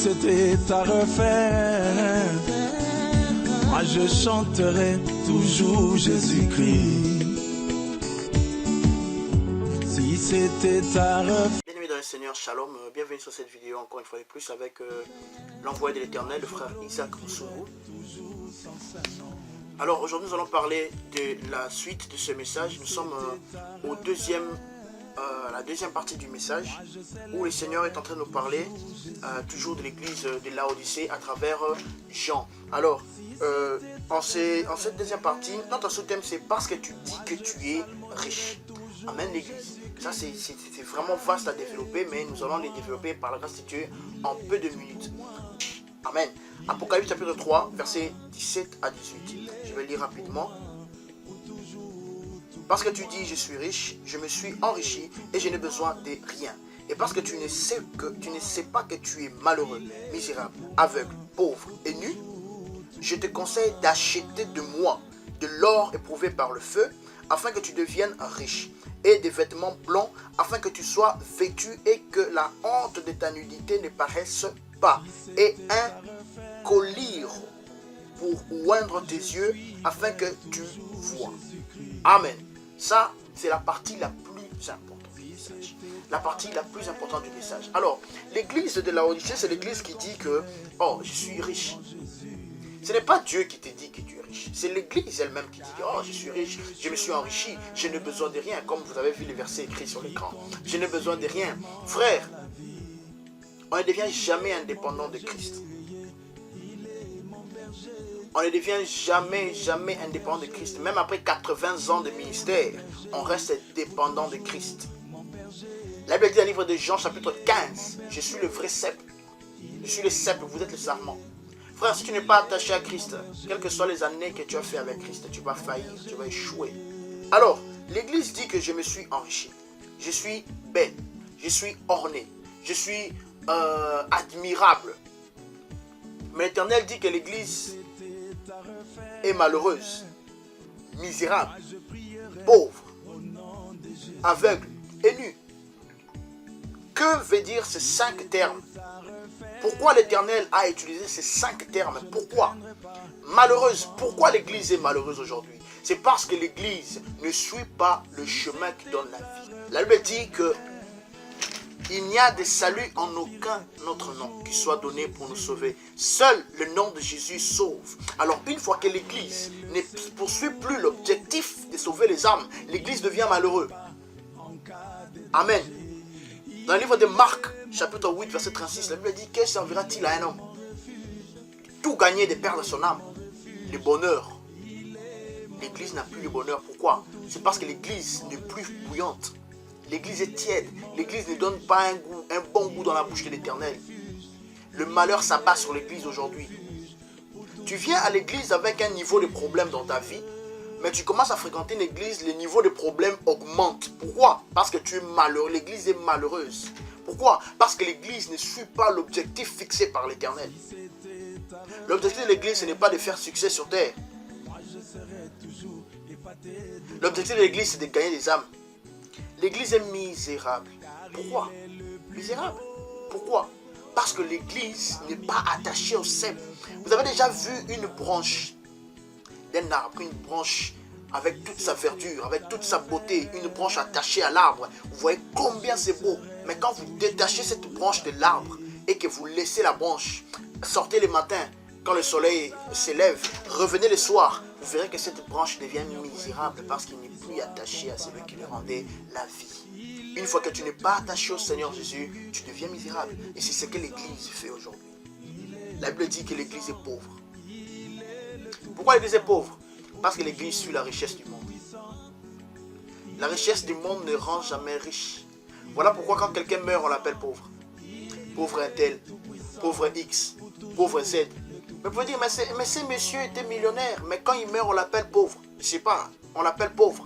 c'était à refaire, moi je chanterai toujours Jésus-Christ. Si c'était à refaire. Bien-aimés dans le Seigneur, shalom, bienvenue sur cette vidéo encore une fois de plus avec l'envoyé de l'Éternel, le frère Isaac Moussou. Alors aujourd'hui nous allons parler de la suite de ce message. Nous sommes la deuxième partie du message où le Seigneur est en train de nous parler toujours de l'église de Laodicée à travers Jean. Alors en cette deuxième partie, notre sous-thème c'est parce que tu dis que tu es riche. Amen l'église. Ça c'est vraiment vaste à développer, mais nous allons les développer par la grâce de Dieu en peu de minutes. Amen. Apocalypse chapitre 3, versets 17 à 18. Je vais lire rapidement. Parce que tu dis je suis riche, je me suis enrichi et je n'ai besoin de rien. Et parce que tu ne sais pas que tu es malheureux, misérable, aveugle, pauvre et nu, je te conseille d'acheter de moi de l'or éprouvé par le feu, afin que tu deviennes riche, et des vêtements blancs, afin que tu sois vêtu et que la honte de ta nudité ne paraisse pas, et un collier pour oindre tes yeux, afin que tu vois. Amen. Ça, c'est la partie la plus importante du message. La partie la plus importante du message. Alors, l'église de Laodicée, c'est l'église qui dit que, oh, je suis riche. Ce n'est pas Dieu qui te dit que tu es riche. C'est l'église elle-même qui dit que, oh, je suis riche, je me suis enrichi, je n'ai besoin de rien. Comme vous avez vu les versets écrits sur l'écran. Je n'ai besoin de rien. Frère, on ne devient jamais indépendant de Christ. On ne devient jamais indépendant de Christ. Même après 80 ans de ministère, on reste dépendant de Christ. La Bible dit dans le livre de Jean, chapitre 15, je suis le vrai cep. Je suis le cep, vous êtes le sarment. Frère, si tu n'es pas attaché à Christ, quelles que soient les années que tu as fait avec Christ, tu vas faillir, tu vas échouer. Alors, l'Église dit que je me suis enrichi. Je suis belle, je suis orné, je suis admirable. Mais l'Éternel dit que l'Église est malheureuse, misérable, pauvre, aveugle et nu. Que veut dire ces 5 termes? Pourquoi l'Éternel a utilisé ces 5 termes? Pourquoi? Malheureuse. Pourquoi l'Église est malheureuse aujourd'hui? C'est parce que l'Église ne suit pas le chemin qui donne la vie. La Bible dit que il n'y a de salut en aucun autre nom qui soit donné pour nous sauver. Seul le nom de Jésus sauve. Alors une fois que l'Église ne poursuit plus l'objectif de sauver les âmes, l'Église devient malheureuse. Amen. Dans le livre de Marc, chapitre 8, verset 36, la Bible dit, que servira-t-il à un homme? Tout gagner de perdre son âme. Le bonheur. L'Église n'a plus le bonheur. Pourquoi? C'est parce que l'Église n'est plus bouillante. L'Église est tiède. L'Église ne donne pas un bon goût dans la bouche de l'Éternel. Le malheur s'abat sur l'Église aujourd'hui. Tu viens à l'Église avec un niveau de problème dans ta vie, mais tu commences à fréquenter une église, le niveau de problème augmente. Pourquoi? Parce que tu es malheureux. L'église est malheureuse. Pourquoi? Parce que l'église ne suit pas l'objectif fixé par l'Éternel. L'objectif de l'église, ce n'est pas de faire succès sur terre. L'objectif de l'église, c'est de gagner des âmes. L'église est misérable. Pourquoi? Misérable. Pourquoi? Parce que l'église n'est pas attachée au cep. Vous avez déjà vu une branche d'un arbre, une branche avec toute sa verdure, avec toute sa beauté, une branche attachée à l'arbre. Vous voyez combien c'est beau. Mais quand vous détachez cette branche de l'arbre et que vous laissez la branche, sortez le matin, quand le soleil s'élève, revenez le soir, vous verrez que cette branche devient misérable parce qu'il n'est plus attaché à celui qui lui rendait la vie. Une fois que tu n'es pas attaché au Seigneur Jésus, tu deviens misérable. Et c'est ce que l'Église fait aujourd'hui. La Bible dit que l'Église est pauvre. Pourquoi l'Église est pauvre? Parce que l'Église suit la richesse du monde. La richesse du monde ne rend jamais riche. Voilà pourquoi quand quelqu'un meurt, on l'appelle pauvre. Pauvre un tel, pauvre X, pauvre Z. Mais vous pouvez dire, mais ce monsieur était millionnaire, mais quand il meurt, on l'appelle pauvre. Je ne sais pas, on l'appelle pauvre.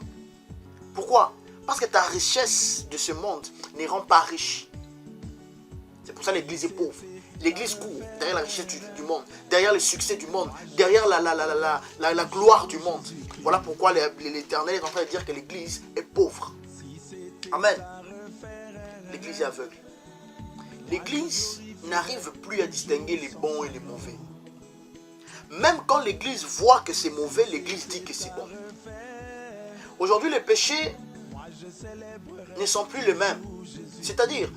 Pourquoi? Parce que ta richesse de ce monde ne rend pas riche. C'est pour ça que l'Église est pauvre. L'Église court derrière la richesse du monde, derrière le succès du monde, derrière la gloire du monde. Voilà pourquoi l'Éternel est en train de dire que l'Église est pauvre. Amen. L'Église est aveugle. L'Église n'arrive plus à distinguer les bons et les mauvais. Même quand l'Église voit que c'est mauvais, l'Église dit que c'est bon. Aujourd'hui, les péchés ne sont plus les mêmes. C'est-à-dire,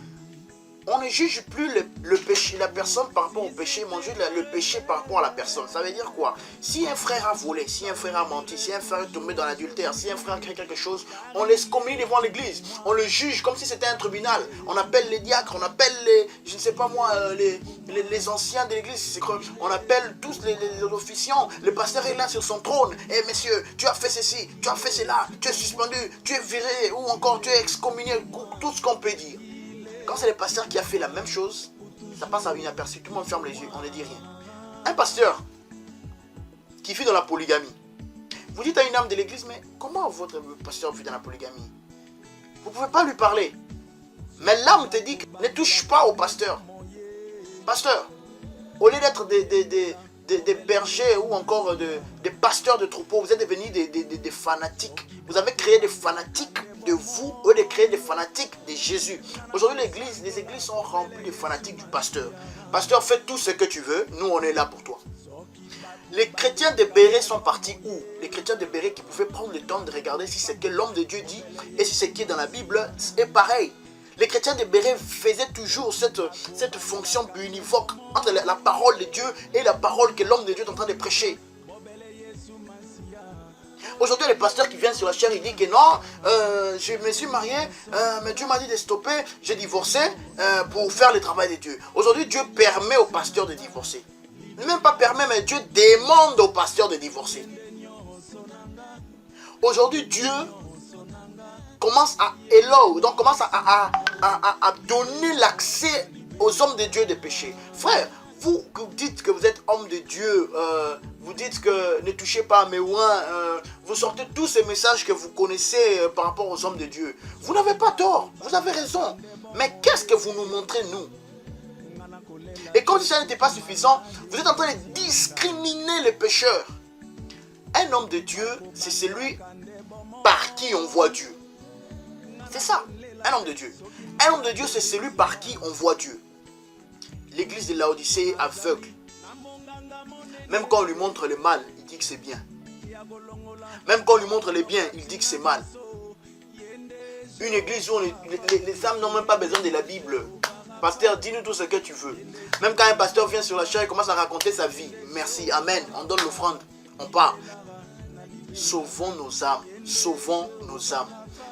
on ne juge plus le péché, la personne par rapport au péché, mais on juge le péché par rapport à la personne. Ça veut dire quoi? Si un frère a volé, si un frère a menti, si un frère est tombé dans l'adultère, si un frère a créé quelque chose, on l'excommune devant l'église. On le juge comme si c'était un tribunal. On appelle les diacres, on appelle les, je ne sais pas moi, les anciens de l'église. On appelle tous les officiants. Le pasteur est là sur son trône. Eh messieurs, tu as fait ceci, tu as fait cela, tu es suspendu, tu es viré, ou encore tu es excommunié, tout ce qu'on peut dire. Quand c'est le pasteur qui a fait la même chose, ça passe à inaperçu. Tout le monde ferme les yeux, on ne dit rien. Un pasteur qui vit dans la polygamie. Vous dites à une âme de l'église, mais comment votre pasteur vit dans la polygamie? Vous ne pouvez pas lui parler. Mais l'âme te dit, ne touche pas au pasteur. Pasteur, au lieu d'être des bergers ou encore des pasteurs de troupeaux, vous êtes devenus des fanatiques. Vous avez créé des fanatiques de vous, au lieu de créer des fanatiques de Jésus. Aujourd'hui, les églises sont remplies de fanatiques du pasteur. Pasteur, fais tout ce que tu veux, nous on est là pour toi. Les chrétiens de Béret sont partis où? Les chrétiens de Béret qui pouvaient prendre le temps de regarder si ce que l'homme de Dieu dit et si ce qui est dans la Bible est pareil. Les chrétiens de Béret faisaient toujours cette fonction univoque entre la parole de Dieu et la parole que l'homme de Dieu est en train de prêcher. Aujourd'hui, les pasteurs qui viennent sur la chaîne, ils disent que non, je me suis marié, mais Dieu m'a dit de stopper, j'ai divorcé pour faire le travail de Dieu. Aujourd'hui, Dieu permet aux pasteurs de divorcer. Même pas permet, mais Dieu demande aux pasteurs de divorcer. Aujourd'hui, Dieu commence à donner l'accès aux hommes de Dieu de péché. Frère, vous dites que vous êtes homme de Dieu, vous dites que ne touchez pas à mes oins, vous sortez tous ces messages que vous connaissez par rapport aux hommes de Dieu. Vous n'avez pas tort, vous avez raison. Mais qu'est-ce que vous nous montrez, nous? Et comme si ça n'était pas suffisant, vous êtes en train de discriminer les pécheurs. Un homme de Dieu, c'est celui par qui on voit Dieu. C'est ça, un homme de Dieu. Un homme de Dieu, c'est celui par qui on voit Dieu. L'église de Laodicée est aveugle. Même quand on lui montre le mal, il dit que c'est bien. Même quand on lui montre le bien, il dit que c'est mal. Une église où les âmes n'ont même pas besoin de la Bible. Pasteur, dis-nous tout ce que tu veux. Même quand un pasteur vient sur la chair et commence à raconter sa vie. Merci, amen. On donne l'offrande, on part. Sauvons nos âmes. Sauvons nos âmes.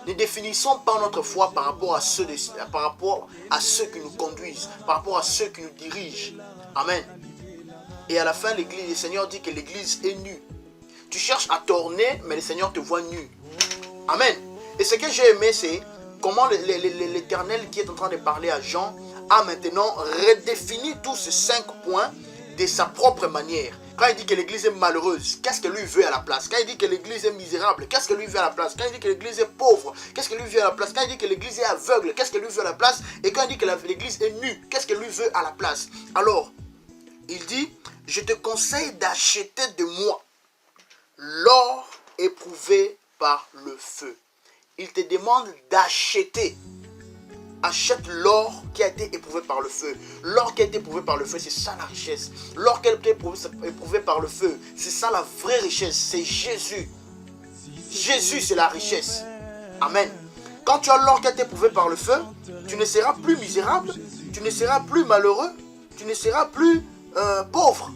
Ne définissons pas notre foi par rapport à ceux qui nous conduisent, par rapport à ceux qui nous dirigent. Amen. Et à la fin, l'église, le Seigneur dit que l'église est nue. Tu cherches à t'orner, mais le Seigneur te voit nu. Amen. Et ce que j'ai aimé, c'est comment l'Éternel qui est en train de parler à Jean a maintenant redéfini tous ces 5 points de sa propre manière. Quand il dit que l'église est malheureuse, qu'est-ce que lui veut à la place? Quand il dit que l'église est misérable, qu'est-ce que lui veut à la place? Quand il dit que l'église est pauvre, qu'est-ce que lui veut à la place? Quand il dit que l'église est aveugle, qu'est-ce que lui veut à la place? Et quand il dit que l'église est nue, qu'est-ce que lui veut à la place? Alors, il dit, je te conseille d'acheter de moi l'or éprouvé par le feu. Il te demande d'acheter. Achète l'or qui a été éprouvé par le feu. L'or qui a été éprouvé par le feu, c'est ça la richesse. L'or qui a été éprouvé par le feu, c'est ça la vraie richesse. C'est Jésus. Jésus, c'est la richesse. Amen. Quand tu as l'or qui a été éprouvé par le feu, tu ne seras plus misérable, tu ne seras plus malheureux, tu ne seras plus pauvre.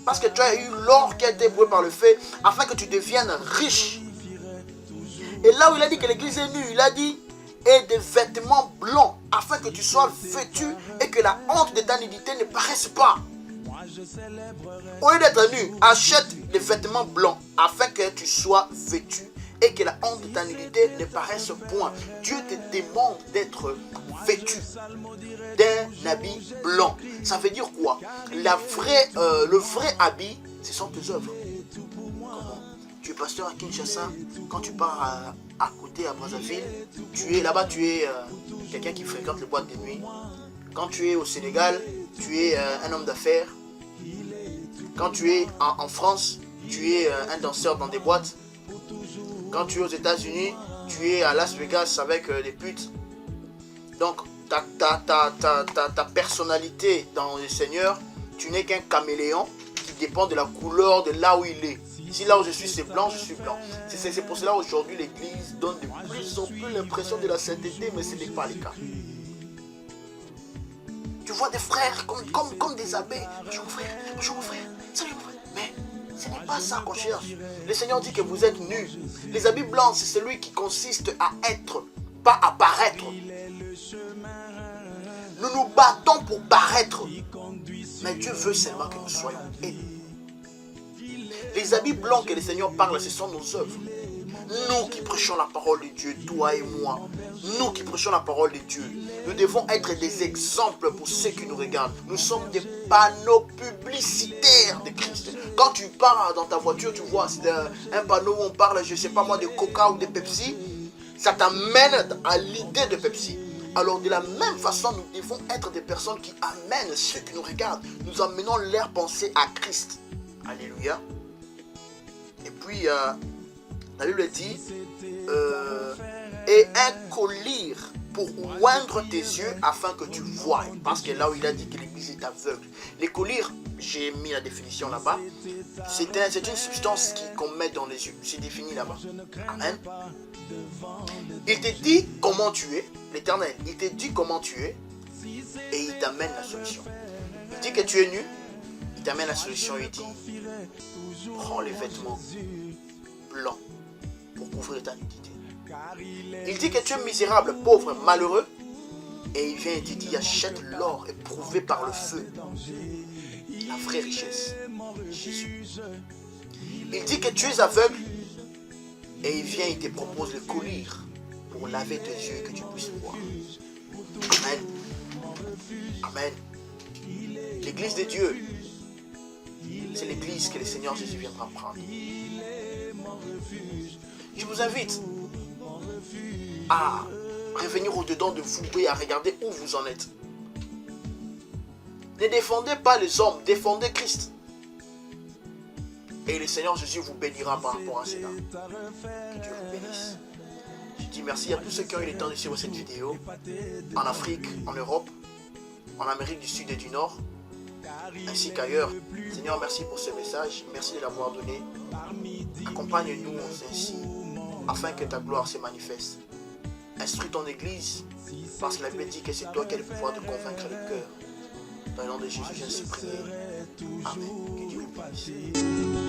Parce que tu as eu l'or qui a été éprouvé par le feu afin que tu deviennes riche. Et là où il a dit que l'église est nue, il a dit et des vêtements blancs afin que tu sois vêtu et que la honte de ta nudité ne paraisse pas. Au lieu d'être nu, achète des vêtements blancs afin que tu sois vêtu et que la honte de ta nudité ne paraisse point. Dieu te demande d'être vêtu d'un habit blanc. Ça veut dire quoi? Le vrai habit, ce sont tes œuvres. Tu es pasteur à Kinshasa, quand tu pars à côté à Brazzaville, tu es quelqu'un qui fréquente les boîtes de nuit. Quand tu es au Sénégal, tu es un homme d'affaires. Quand tu es en France, tu es un danseur dans des boîtes. Quand tu es aux États-Unis, tu es à Las Vegas avec des putes. Donc, ta personnalité dans le Seigneur, tu n'es qu'un caméléon qui dépend de la couleur de là où il est. Si là où je suis c'est blanc, je suis blanc. C'est pour cela aujourd'hui l'église donne de plus en plus l'impression de la sainteté, mais ce n'est pas le cas. Tu vois des frères comme des abbés. Bonjour mon frère, salut mon frère. Mais ce n'est pas ça qu'on cherche. Le Seigneur dit que vous êtes nus. Les habits blancs, c'est celui qui consiste à être, pas à paraître. Nous nous battons pour paraître. Mais Dieu veut seulement que nous soyons aimés. Les habits blancs que le Seigneur parle, ce sont nos œuvres. Nous qui prêchons la parole de Dieu, toi et moi, nous qui prêchons la parole de Dieu, nous devons être des exemples pour ceux qui nous regardent. Nous sommes des panneaux publicitaires de Christ. Quand tu pars dans ta voiture, tu vois un panneau où on parle, je ne sais pas moi, de Coca ou de Pepsi, ça t'amène à l'idée de Pepsi. Alors de la même façon, nous devons être des personnes qui amènent ceux qui nous regardent. Nous amenons leur pensée à Christ. Alléluia. Et puis, la Bible dit, et un collier pour oindre tes yeux afin que tu voies. Parce que là où il a dit que l'église est aveugle. Les colliers, j'ai mis la définition là-bas, c'est une substance qu'on met dans les yeux. C'est défini là-bas. Amen. Il te dit comment tu es, l'Éternel. Il te dit comment tu es et il t'amène la solution. Il dit que tu es nu, il t'amène la solution. Il dit, prends les vêtements blancs pour couvrir ta nudité. Il dit que tu es misérable, pauvre, malheureux. Et il vient et te dit, achète l'or éprouvé par le feu. La vraie richesse. Jésus. Il dit que tu es aveugle. Et il vient et te propose le collier pour laver tes yeux et que tu puisses voir. Amen. Amen. L'église de Dieu, c'est l'église que le Seigneur Jésus viendra prendre. Je vous invite à revenir au-dedans de vous et à regarder où vous en êtes. Ne défendez pas les hommes, défendez Christ. Et le Seigneur Jésus vous bénira par rapport à cela. Que Dieu vous bénisse. Je dis merci à tous ceux qui ont eu le temps de suivre cette vidéo. En Afrique, en Europe, en Amérique du Sud et du Nord, ainsi qu'ailleurs. Seigneur, merci pour ce message. Merci de l'avoir donné. Accompagne-nous ainsi, afin que ta gloire se manifeste. Instruis ton Église, parce que la Bible dit que c'est toi qui as le pouvoir de convaincre le cœur. Dans le nom de Jésus, je suis prié. Amen. Que Dieu vous bénisse.